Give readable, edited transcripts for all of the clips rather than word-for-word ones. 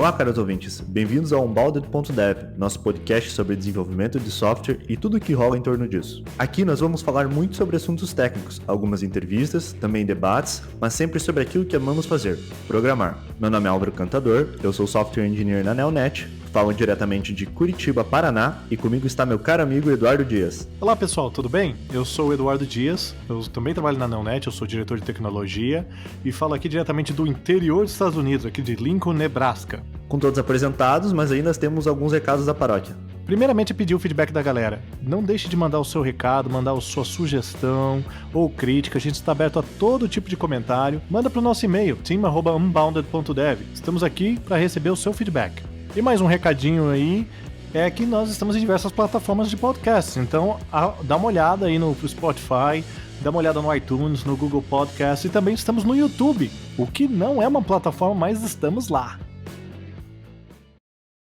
Olá, caros ouvintes. Bem-vindos ao Unbounded.dev, nosso podcast sobre desenvolvimento de software e tudo o que rola em torno disso. Aqui nós vamos falar muito sobre assuntos técnicos, algumas entrevistas, também debates, mas sempre sobre aquilo que amamos fazer, programar. Meu nome é Álvaro Cantador, eu sou Software Engineer na Nelnet, falo diretamente de Curitiba, Paraná, e comigo está meu caro amigo Eduardo Dias. Olá pessoal, tudo bem? Eu sou o Eduardo Dias, eu também trabalho na Nelnet, eu sou diretor de tecnologia e falo aqui diretamente do interior dos Estados Unidos, aqui de Lincoln, Nebraska. Com todos apresentados, mas ainda temos alguns recados da paróquia. Primeiramente, pedir o feedback da galera. Não deixe de mandar o seu recado, mandar a sua sugestão ou crítica. A gente está aberto a todo tipo de comentário. Manda para o nosso e-mail, team@unbounded.dev. Estamos aqui para receber o seu feedback. E mais um recadinho aí, é que nós estamos em diversas plataformas de podcast. Então, dá uma olhada aí no Spotify, dá uma olhada no iTunes, no Google Podcast e também estamos no YouTube, o que não é uma plataforma, mas estamos lá.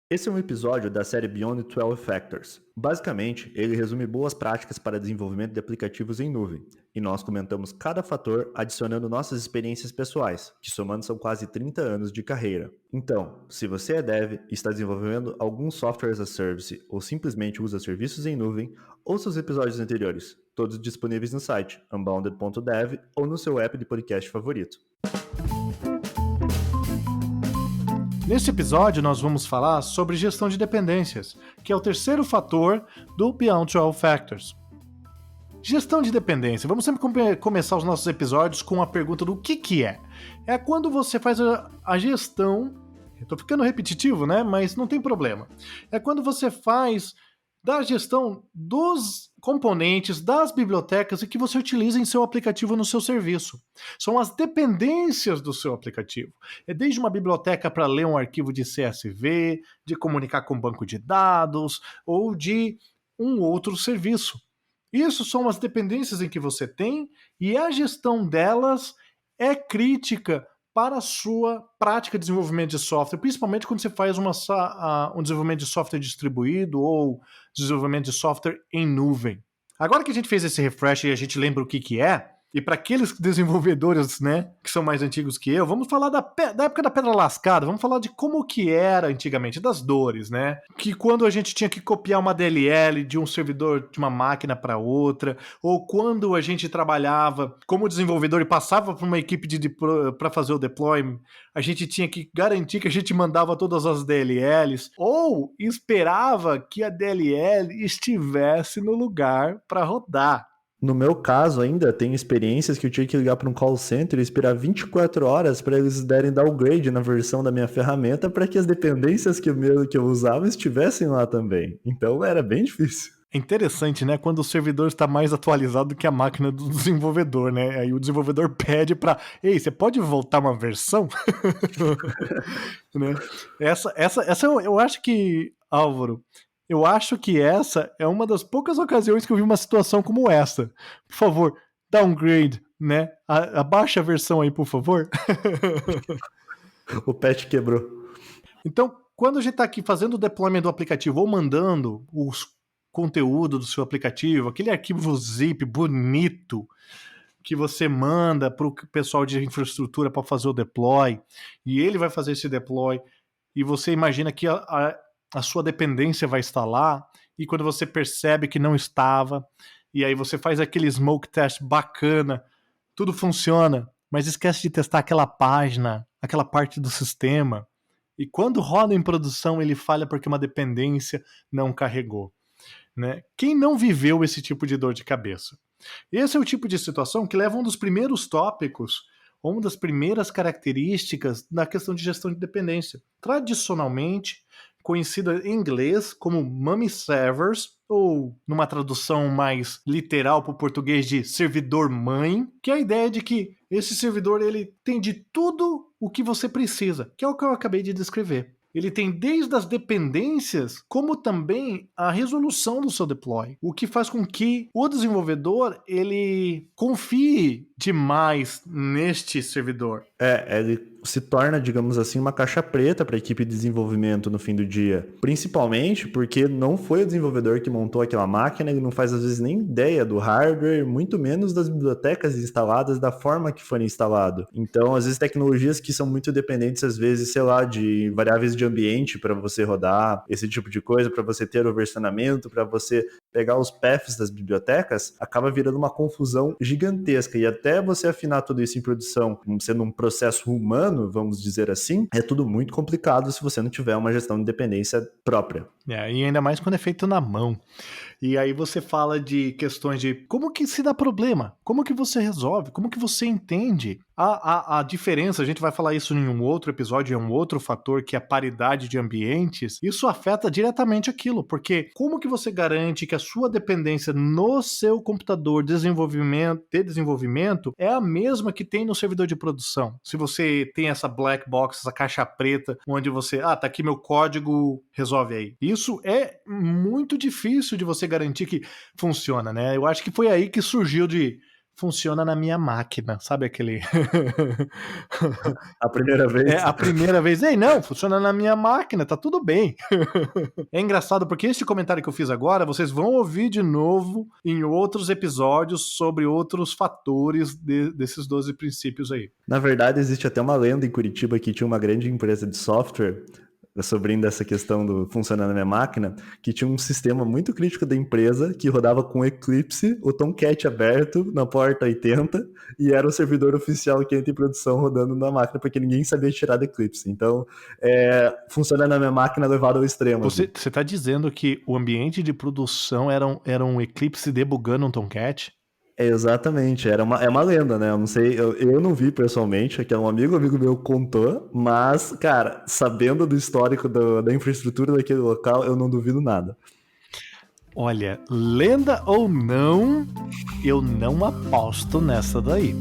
Esse é um episódio da série Beyond 12 Factors. Basicamente, ele resume boas práticas para desenvolvimento de aplicativos em nuvem, e nós comentamos cada fator adicionando nossas experiências pessoais, que somando são quase 30 anos de carreira. Então, se você é dev e está desenvolvendo algum software as a service ou simplesmente usa serviços em nuvem, ouça os episódios anteriores, todos disponíveis no site unbounded.dev ou no seu app de podcast favorito. Neste episódio, nós vamos falar sobre gestão de dependências, que é o terceiro fator do Beyond 12 Factors. Gestão de dependência. Vamos sempre começar os nossos episódios com a pergunta do que é. É quando você faz a gestão... Eu tô ficando repetitivo, né? Mas não tem problema. É quando você faz da gestão dos componentes, das bibliotecas e que você utiliza em seu aplicativo no seu serviço. São as dependências do seu aplicativo. É desde uma biblioteca para ler um arquivo de CSV, de comunicar com um banco de dados ou de um outro serviço. Isso são as dependências em que você tem e a gestão delas é crítica para a sua prática de desenvolvimento de software, principalmente quando você faz um desenvolvimento de software distribuído ou desenvolvimento de software em nuvem. Agora que a gente fez esse refresh e a gente lembra o que é, e para aqueles desenvolvedores, né, que são mais antigos que eu, vamos falar da época da pedra lascada, vamos falar de como que era antigamente, das dores, né? Que quando a gente tinha que copiar uma DLL de um servidor de uma máquina para outra, ou quando a gente trabalhava como desenvolvedor e passava para uma equipe para fazer o deployment, a gente tinha que garantir que a gente mandava todas as DLLs, ou esperava que a DLL estivesse no lugar para rodar. No meu caso, ainda tem experiências que eu tinha que ligar para um call center e esperar 24 horas para eles darem downgrade na versão da minha ferramenta para que as dependências que eu usava estivessem lá também. Então era bem difícil. É interessante, né? Quando o servidor está mais atualizado do que a máquina do desenvolvedor, né? Aí o desenvolvedor pede para, ei, você pode voltar uma versão? Né? Essa eu acho que, Álvaro, eu acho que essa é uma das poucas ocasiões que eu vi uma situação como essa. Por favor, downgrade, né? Abaixa a versão aí, por favor. O patch quebrou. Então, quando a gente está aqui fazendo o deployment do aplicativo ou mandando os conteúdo do seu aplicativo, aquele arquivo zip bonito que você manda para o pessoal de infraestrutura para fazer o deploy, e ele vai fazer esse deploy, e você imagina que a sua dependência vai estar lá, e quando você percebe que não estava, e aí você faz aquele smoke test bacana, tudo funciona, mas esquece de testar aquela página, aquela parte do sistema, e quando roda em produção ele falha porque uma dependência não carregou. Né? Quem não viveu esse tipo de dor de cabeça? Esse é o tipo de situação que leva a um dos primeiros tópicos, ou uma das primeiras características da questão de gestão de dependência. Tradicionalmente, conhecida em inglês como Mummy Servers, ou numa tradução mais literal para o português de servidor-mãe, que é a ideia de que esse servidor ele tem de tudo o que você precisa, que é o que eu acabei de descrever. Ele tem desde as dependências, como também a resolução do seu deploy, o que faz com que o desenvolvedor ele confie demais neste servidor. Ele se torna, digamos assim, uma caixa preta para a equipe de desenvolvimento no fim do dia. Principalmente porque não foi o desenvolvedor que montou aquela máquina, ele não faz às vezes nem ideia do hardware, muito menos das bibliotecas instaladas, da forma que foi instalado. Então, às vezes, tecnologias que são muito dependentes, às vezes, sei lá, de variáveis de ambiente para você rodar, esse tipo de coisa, para você ter o versionamento, para você pegar os paths das bibliotecas, acaba virando uma confusão gigantesca. E até você afinar tudo isso em produção, sendo um processo humano, vamos dizer assim, é tudo muito complicado se você não tiver uma gestão de dependência própria. E ainda mais quando é feito na mão. E aí você fala de questões de como que se dá problema, como que você resolve, como que você entende a diferença. A gente vai falar isso em um outro episódio, é um outro fator que é a paridade de ambientes. Isso afeta diretamente aquilo, porque como que você garante que a sua dependência no seu computador de desenvolvimento é a mesma que tem no servidor de produção? Se você tem essa black box, essa caixa preta, onde você, tá aqui meu código, resolve aí. Isso é muito difícil de você garantir que funciona, né? Eu acho que foi aí que surgiu de funciona na minha máquina, sabe aquele... A primeira vez... a primeira vez, não, funciona na minha máquina, tá tudo bem. É engraçado porque este comentário que eu fiz agora, vocês vão ouvir de novo em outros episódios sobre outros fatores desses 12 princípios aí. Na verdade, existe até uma lenda em Curitiba que tinha uma grande empresa de software sobre essa questão do funcionar na minha máquina, que tinha um sistema muito crítico da empresa que rodava com Eclipse, o Tomcat aberto na porta 80, e era o servidor oficial que entra em produção rodando na máquina, porque ninguém sabia tirar do Eclipse. Então, funcionar na minha máquina levado ao extremo. Você está dizendo que o ambiente de produção era um Eclipse debugando um Tomcat? Exatamente, é uma lenda, né? Eu não sei, eu não vi pessoalmente, é que um amigo meu contou, mas, cara, sabendo do histórico da infraestrutura daquele local, eu não duvido nada. Olha, lenda ou não, eu não aposto nessa daí.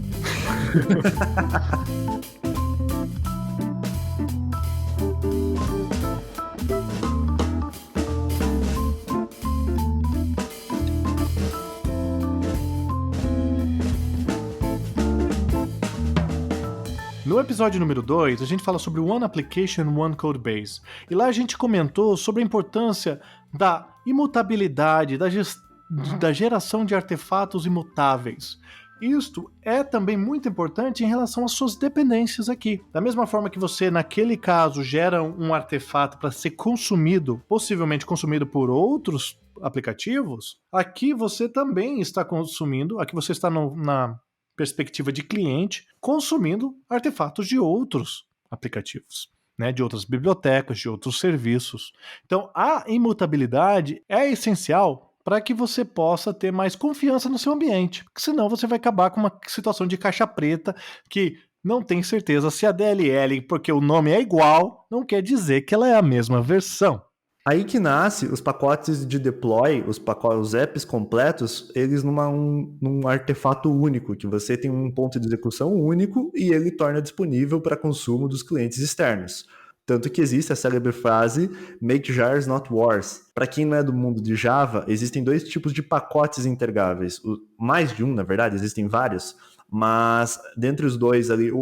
No episódio número 2, a gente fala sobre One Application, One Code Base. E lá a gente comentou sobre a importância da imutabilidade, da geração de artefatos imutáveis. Isto é também muito importante em relação às suas dependências aqui. Da mesma forma que você, naquele caso, gera um artefato para ser consumido, possivelmente consumido por outros aplicativos, aqui você também está consumindo, aqui você está na perspectiva de cliente, consumindo artefatos de outros aplicativos, né, de outras bibliotecas, de outros serviços. Então, a imutabilidade é essencial para que você possa ter mais confiança no seu ambiente, porque senão você vai acabar com uma situação de caixa preta que não tem certeza se a DLL, porque o nome é igual, não quer dizer que ela é a mesma versão. Aí que nasce os pacotes de deploy, os apps completos, eles num artefato único, que você tem um ponto de execução único e ele torna disponível para consumo dos clientes externos. Tanto que existe a célebre frase "Make jars not wars". Para quem não é do mundo de Java, existem dois tipos de pacotes intergáveis. Mais de um, na verdade, existem vários, mas dentre os dois ali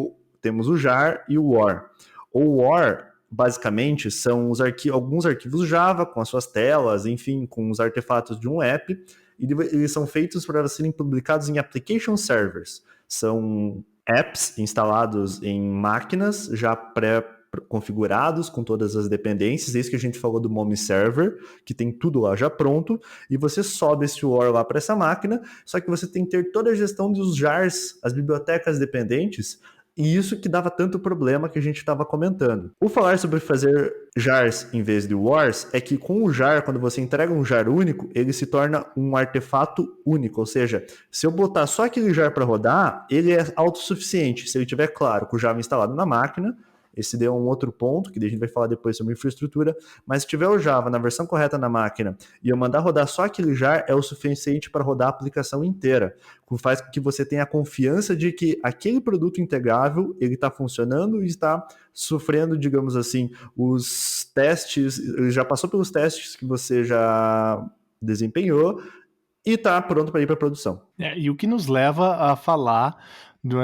temos o jar e o war. O war, basicamente, são alguns arquivos Java com as suas telas, enfim, com os artefatos de um app, e eles são feitos para serem publicados em application servers. São apps instalados em máquinas já pré-configurados com todas as dependências, é isso que a gente falou do Mommy Server, que tem tudo lá já pronto, e você sobe esse war lá para essa máquina, só que você tem que ter toda a gestão dos jars, as bibliotecas dependentes, e isso que dava tanto problema que a gente estava comentando. O falar sobre fazer jars em vez de wars é que com o jar, quando você entrega um jar único, ele se torna um artefato único. Ou seja, se eu botar só aquele jar para rodar, ele é autossuficiente. Se ele tiver, claro, com o Java instalado na máquina. Esse daí é um outro ponto, que a gente vai falar depois sobre infraestrutura, mas se tiver o Java na versão correta na máquina e eu mandar rodar só aquele jar, é o suficiente para rodar a aplicação inteira. Faz com que você tenha a confiança de que aquele produto integrável, ele está funcionando e está sofrendo, digamos assim, os testes, ele já passou pelos testes que você já desempenhou e está pronto para ir para a produção. E o que nos leva a falar,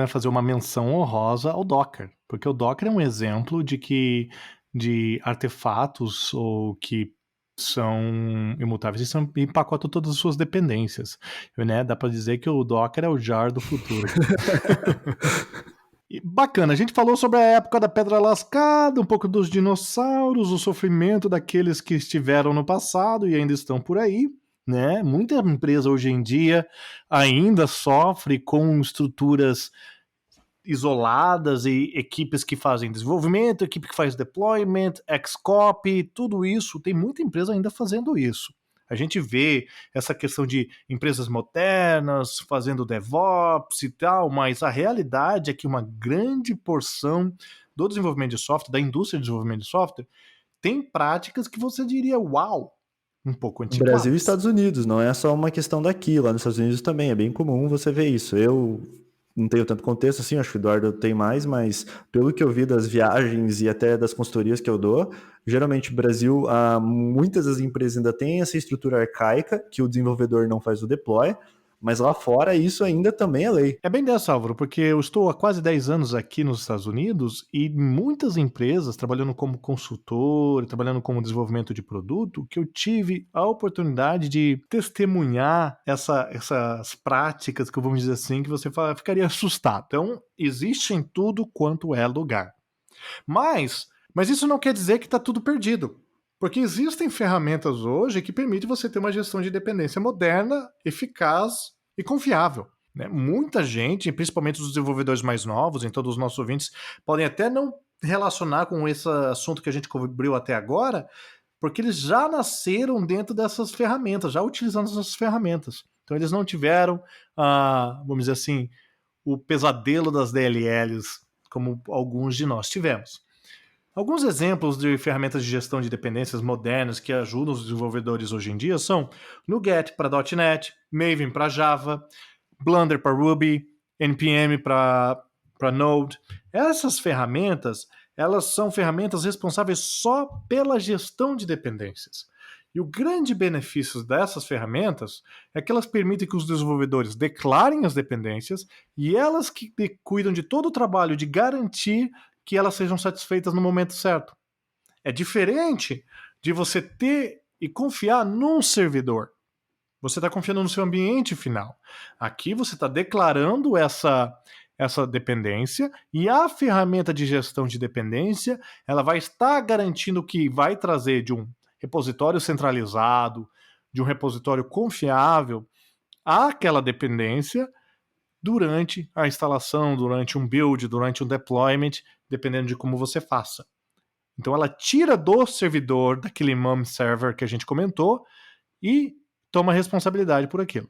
fazer uma menção honrosa ao Docker. Porque o Docker é um exemplo de artefatos ou que são imutáveis e empacotam todas as suas dependências. Né? Dá para dizer que o Docker é o jar do futuro. E bacana, a gente falou sobre a época da Pedra Lascada, um pouco dos dinossauros, o sofrimento daqueles que estiveram no passado e ainda estão por aí, né? Muita empresa hoje em dia ainda sofre com estruturas isoladas e equipes que fazem desenvolvimento, equipe que faz deployment, Xcopy, tudo isso, tem muita empresa ainda fazendo isso. A gente vê essa questão de empresas modernas fazendo DevOps e tal, mas a realidade é que uma grande porção do desenvolvimento de software, da indústria de desenvolvimento de software, tem práticas que você diria, uau, um pouco Brasil e antiquadas. Estados Unidos, não é só uma questão daqui. Lá nos Estados Unidos também é bem comum você ver isso. Eu não tenho tanto contexto assim, acho que o Eduardo tem mais, mas pelo que eu vi das viagens e até das consultorias que eu dou, geralmente no Brasil, muitas das empresas ainda têm essa estrutura arcaica, que o desenvolvedor não faz o deploy, mas lá fora isso ainda também é lei. É bem dessa, Álvaro, porque eu estou há quase 10 anos aqui nos Estados Unidos e muitas empresas, trabalhando como consultor, trabalhando como desenvolvimento de produto, que eu tive a oportunidade de testemunhar essas práticas, que vamos dizer assim, que você ficaria assustado. Então, existe em tudo quanto é lugar. Mas isso não quer dizer que está tudo perdido. Porque existem ferramentas hoje que permitem você ter uma gestão de dependência moderna, eficaz e confiável. Né? Muita gente, principalmente os desenvolvedores mais novos, em todos os nossos ouvintes, podem até não relacionar com esse assunto que a gente cobriu até agora, porque eles já nasceram dentro dessas ferramentas, já utilizando essas ferramentas. Então eles não tiveram, vamos dizer assim, o pesadelo das DLLs, como alguns de nós tivemos. Alguns exemplos de ferramentas de gestão de dependências modernas que ajudam os desenvolvedores hoje em dia são NuGet para .NET, Maven para Java, Blender para Ruby, NPM para Node. Essas ferramentas, elas são ferramentas responsáveis só pela gestão de dependências. E o grande benefício dessas ferramentas é que elas permitem que os desenvolvedores declarem as dependências e elas que cuidam de todo o trabalho de garantir que elas sejam satisfeitas no momento certo. É diferente de você ter e confiar num servidor. Você está confiando no seu ambiente final. Aqui você está declarando essa dependência e a ferramenta de gestão de dependência ela vai estar garantindo que vai trazer de um repositório centralizado, de um repositório confiável, aquela dependência durante a instalação, durante um build, durante um deployment, dependendo de como você faça. Então ela tira do servidor, daquele mum server que a gente comentou, e toma responsabilidade por aquilo.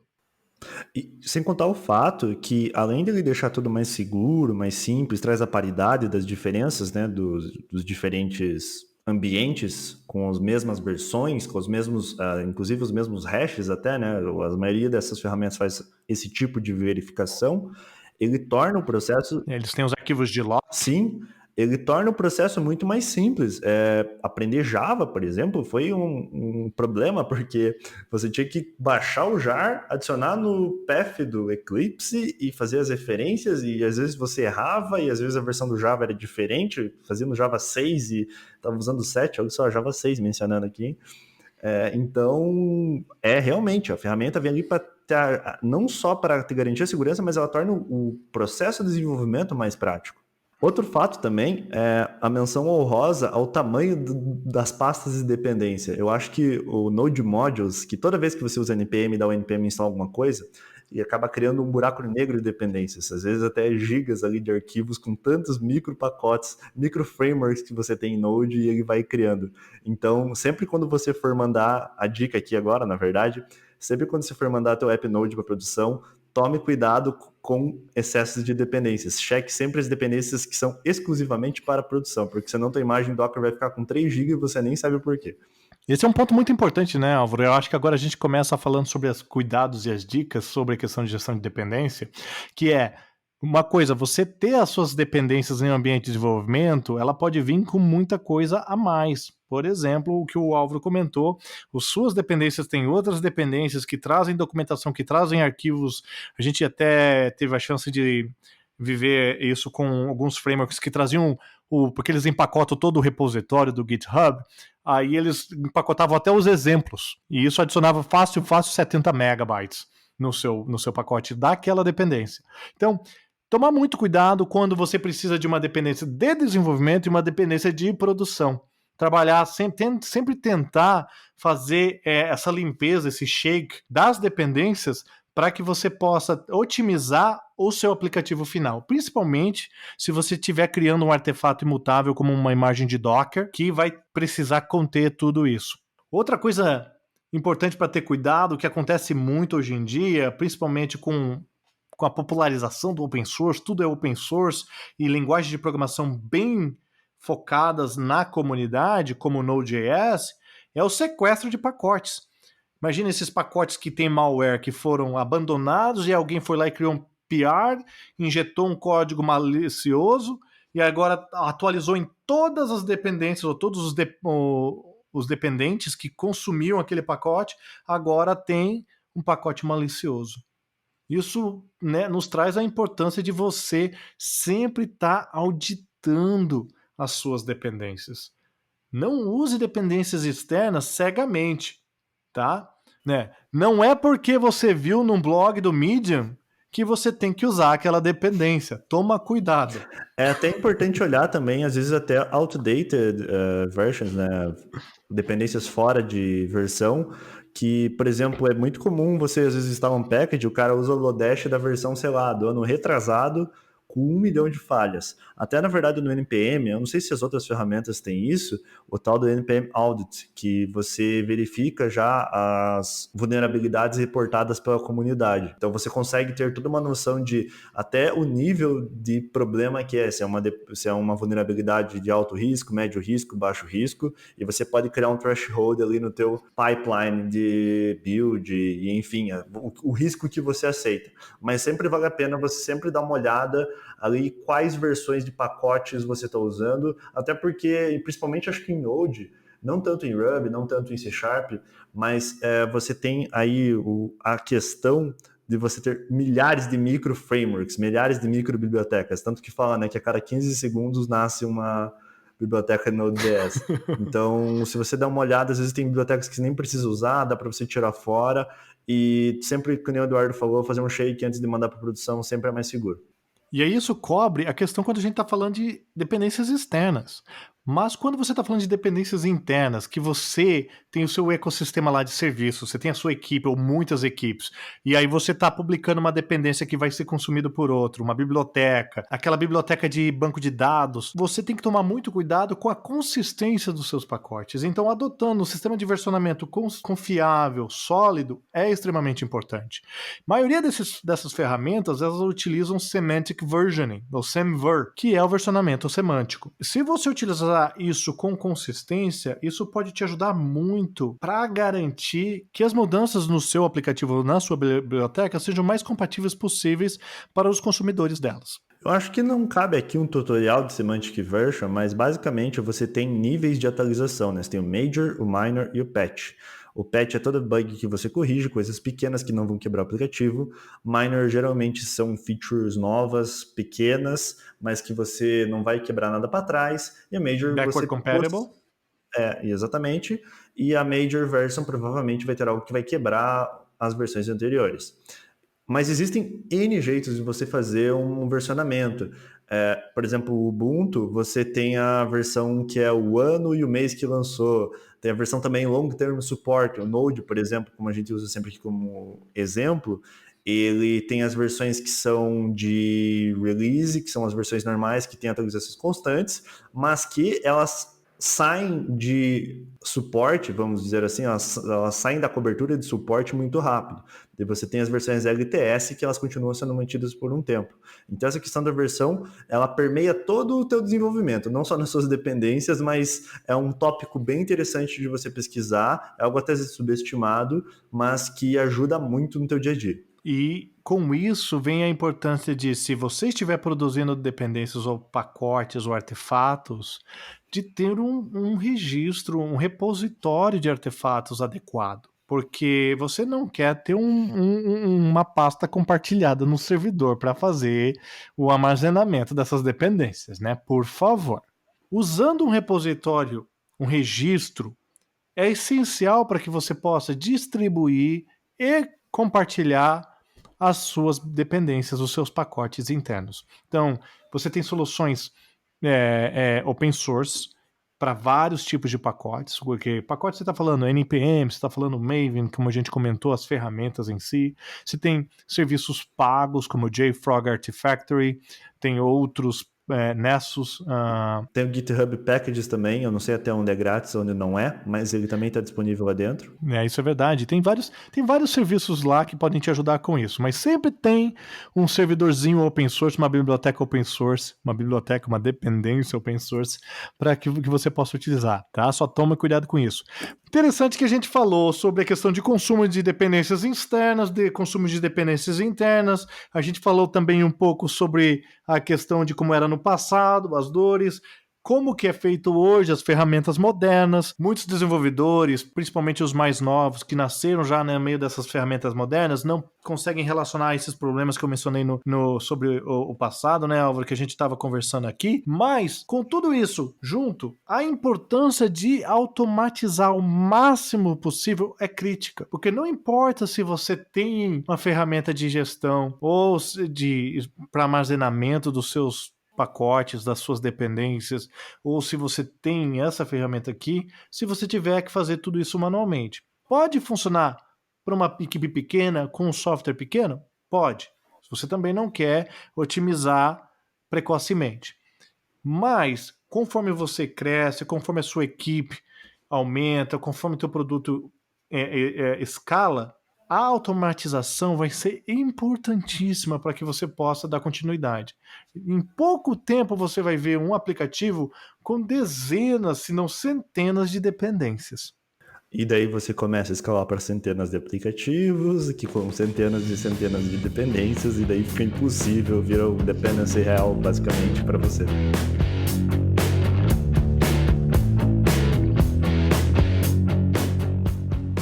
E sem contar o fato que, além dele deixar tudo mais seguro, mais simples, traz a paridade das diferenças, né, dos diferentes ambientes com as mesmas versões, com os mesmos, inclusive os mesmos hashes até, né, a maioria dessas ferramentas faz esse tipo de verificação, ele torna o processo... Eles têm os arquivos de log. Sim, ele torna o processo muito mais simples. Aprender Java, por exemplo, foi um problema, porque você tinha que baixar o jar, adicionar no path do Eclipse e fazer as referências, e às vezes você errava, e às vezes a versão do Java era diferente, fazia no Java 6 e estava usando 7, olha só, Java 6 mencionando aqui. Então, realmente, a ferramenta vem ali para não só para te garantir a segurança, mas ela torna o processo de desenvolvimento mais prático. Outro fato também é a menção honrosa ao tamanho das pastas de dependência. Eu acho que o Node Modules, que toda vez que você usa NPM e dá o NPM instalar alguma coisa, e acaba criando um buraco negro de dependências, às vezes até gigas ali de arquivos com tantos micro pacotes, micro frameworks que você tem em Node e ele vai criando. Então, sempre quando você for mandar, a dica aqui agora, na verdade, sempre quando você for mandar teu app Node para produção, tome cuidado com excessos de dependências. Cheque sempre as dependências que são exclusivamente para a produção, porque senão tua imagem Docker vai ficar com 3 GB e você nem sabe o porquê. Esse é um ponto muito importante, né, Álvaro? Eu acho que agora a gente começa falando sobre os cuidados e as dicas sobre a questão de gestão de dependência, que é uma coisa, você ter as suas dependências em um ambiente de desenvolvimento, ela pode vir com muita coisa a mais. Por exemplo, o que o Álvaro comentou, as suas dependências têm outras dependências que trazem documentação, que trazem arquivos. A gente até teve a chance de viver isso com alguns frameworks que traziam porque eles empacotam todo o repositório do GitHub, aí eles empacotavam até os exemplos, e isso adicionava fácil 70 megabytes no seu pacote daquela dependência. Então, tomar muito cuidado quando você precisa de uma dependência de desenvolvimento e uma dependência de produção. Trabalhar, sempre tentar fazer essa limpeza, esse shake das dependências para que você possa otimizar o seu aplicativo final, principalmente se você estiver criando um artefato imutável como uma imagem de Docker, que vai precisar conter tudo isso. Outra coisa importante para ter cuidado, que acontece muito hoje em dia, principalmente com a popularização do open source, tudo é open source e linguagens de programação bem focadas na comunidade, como o Node.js, é o sequestro de pacotes. Imagina esses pacotes que tem malware que foram abandonados e alguém foi lá e criou um PR, injetou um código malicioso e agora atualizou em todas as dependências ou todos os dependentes que consumiam aquele pacote, agora tem um pacote malicioso. Isso, né, nos traz a importância de você sempre estar auditando as suas dependências. Não use dependências externas cegamente, tá? Né? Não é porque você viu num blog do Medium que você tem que usar aquela dependência. Toma cuidado. É até importante olhar também, às vezes até outdated versions, né? Dependências fora de versão, que, por exemplo, é muito comum você às vezes instalar um package, o cara usa o Lodash da versão, sei lá, do ano retrasado, com 1 milhão de falhas. Até, na verdade, no NPM, eu não sei se as outras ferramentas têm isso, o tal do NPM Audit, que você verifica já as vulnerabilidades reportadas pela comunidade. Então, você consegue ter toda uma noção de até o nível de problema que é, se é uma vulnerabilidade de alto risco, médio risco, baixo risco, e você pode criar um threshold ali no teu pipeline de build, e enfim, o risco que você aceita. Mas sempre vale a pena você sempre dar uma olhada ali quais versões de pacotes você está usando, até porque, principalmente acho que em Node, não tanto em Ruby, não tanto em C Sharp, mas você tem aí a questão de você ter milhares de micro frameworks, milhares de micro bibliotecas, tanto que fala, né, que a cada 15 segundos nasce uma biblioteca Node.js. Então, se você dá uma olhada, às vezes tem bibliotecas que você nem precisa usar, dá para você tirar fora, e sempre, como o Eduardo falou, fazer um shake antes de mandar para produção sempre é mais seguro. E aí isso cobre a questão quando a gente está falando de dependências externas. Mas quando você está falando de dependências internas, que você tem o seu ecossistema lá de serviços, você tem a sua equipe ou muitas equipes, e aí você está publicando uma dependência que vai ser consumida por outro, uma biblioteca, aquela biblioteca de banco de dados, você tem que tomar muito cuidado com a consistência dos seus pacotes. Então, adotando um sistema de versionamento confiável, sólido, é extremamente importante. A maioria dessas ferramentas, elas utilizam Semantic Versioning, ou SemVer, que é o versionamento semântico. Se você utilizar isso com consistência, isso pode te ajudar muito para garantir que as mudanças no seu aplicativo, na sua biblioteca, sejam mais compatíveis possíveis para os consumidores delas. Eu acho que não cabe aqui um tutorial de Semantic Version, mas basicamente você tem níveis de atualização, né? Você tem o Major, o Minor e o Patch. O patch é todo bug que você corrige, coisas pequenas que não vão quebrar o aplicativo. Minor geralmente são features novas, pequenas, mas que você não vai quebrar nada para trás. E a Major Backward você... compatible? Exatamente. E a Major Version provavelmente vai ter algo que vai quebrar as versões anteriores. Mas existem N jeitos de você fazer um versionamento. Por exemplo, o Ubuntu, você tem a versão que é o ano e o mês que lançou. Tem a versão também Long Term Support. O Node, por exemplo, como a gente usa sempre aqui como exemplo, ele tem as versões que são de release, que são as versões normais, que têm atualizações constantes, mas que elas saem de suporte, vamos dizer assim, elas saem da cobertura de suporte muito rápido. E você tem as versões LTS que elas continuam sendo mantidas por um tempo. Então essa questão da versão, ela permeia todo o teu desenvolvimento, não só nas suas dependências, mas é um tópico bem interessante de você pesquisar, é algo até subestimado, mas que ajuda muito no teu dia a dia. E com isso vem a importância de, se você estiver produzindo dependências ou pacotes ou artefatos, de ter um registro, um repositório de artefatos adequado. porque você não quer ter uma pasta compartilhada no servidor para fazer o armazenamento dessas dependências, né? Por favor. Usando um repositório, um registro, é essencial para que você possa distribuir e compartilhar as suas dependências, os seus pacotes internos. Então, você tem soluções open source para vários tipos de pacotes, porque pacote você está falando NPM, você está falando Maven, como a gente comentou, as ferramentas em si. Você tem serviços pagos, como o JFrog Artifactory, tem outros Nessus. Tem o GitHub Packages também, eu não sei até onde é grátis, onde não é, mas ele também está disponível lá dentro. Isso é verdade. Tem vários serviços lá que podem te ajudar com isso, mas sempre tem um servidorzinho open source, uma biblioteca open source, uma dependência open source, para que você possa utilizar, tá? Só toma cuidado com isso. Interessante que a gente falou sobre a questão de consumo de dependências externas, de consumo de dependências internas. A gente falou também um pouco sobre a questão de como era no passado, as dores, como que é feito hoje, as ferramentas modernas. Muitos desenvolvedores, principalmente os mais novos, que nasceram já no meio dessas ferramentas modernas, não conseguem relacionar esses problemas que eu mencionei sobre o passado, né, Álvaro, que a gente estava conversando aqui. Mas, com tudo isso junto, a importância de automatizar o máximo possível é crítica. Porque não importa se você tem uma ferramenta de gestão ou para armazenamento dos seus pacotes, das suas dependências, ou se você tem essa ferramenta aqui, se você tiver que fazer tudo isso manualmente. Pode funcionar para uma equipe pequena, com um software pequeno? Pode. Se você também não quer otimizar precocemente. Mas, conforme você cresce, conforme a sua equipe aumenta, conforme o teu produto escala, a automatização vai ser importantíssima para que você possa dar continuidade. Em pouco tempo você vai ver um aplicativo com dezenas, se não centenas de dependências. E daí você começa a escalar para centenas de aplicativos, que com centenas de dependências, e daí fica impossível, vira um dependency real basicamente para você.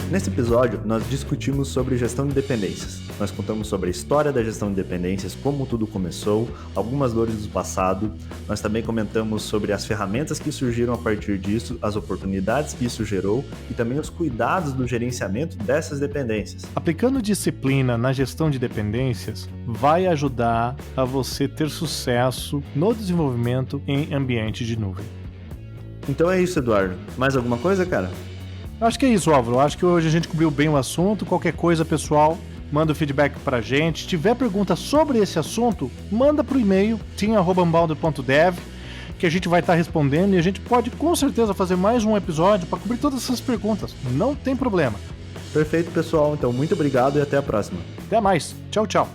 Nesse episódio, nós discutimos sobre gestão de dependências. Nós contamos sobre a história da gestão de dependências, como tudo começou, algumas dores do passado. Nós também comentamos sobre as ferramentas que surgiram a partir disso, as oportunidades que isso gerou e também os cuidados do gerenciamento dessas dependências. Aplicando disciplina na gestão de dependências vai ajudar a você ter sucesso no desenvolvimento em ambiente de nuvem. Então é isso, Eduardo. Mais alguma coisa, cara? Acho que é isso, Álvaro. Acho que hoje a gente cobriu bem o assunto. Qualquer coisa, pessoal, manda o feedback pra gente. Se tiver pergunta sobre esse assunto, manda pro e-mail team@unbounded.dev, que a gente vai estar respondendo e a gente pode com certeza fazer mais um episódio para cobrir todas essas perguntas. Não tem problema. Perfeito, pessoal. Então, muito obrigado e até a próxima. Até mais. Tchau, tchau.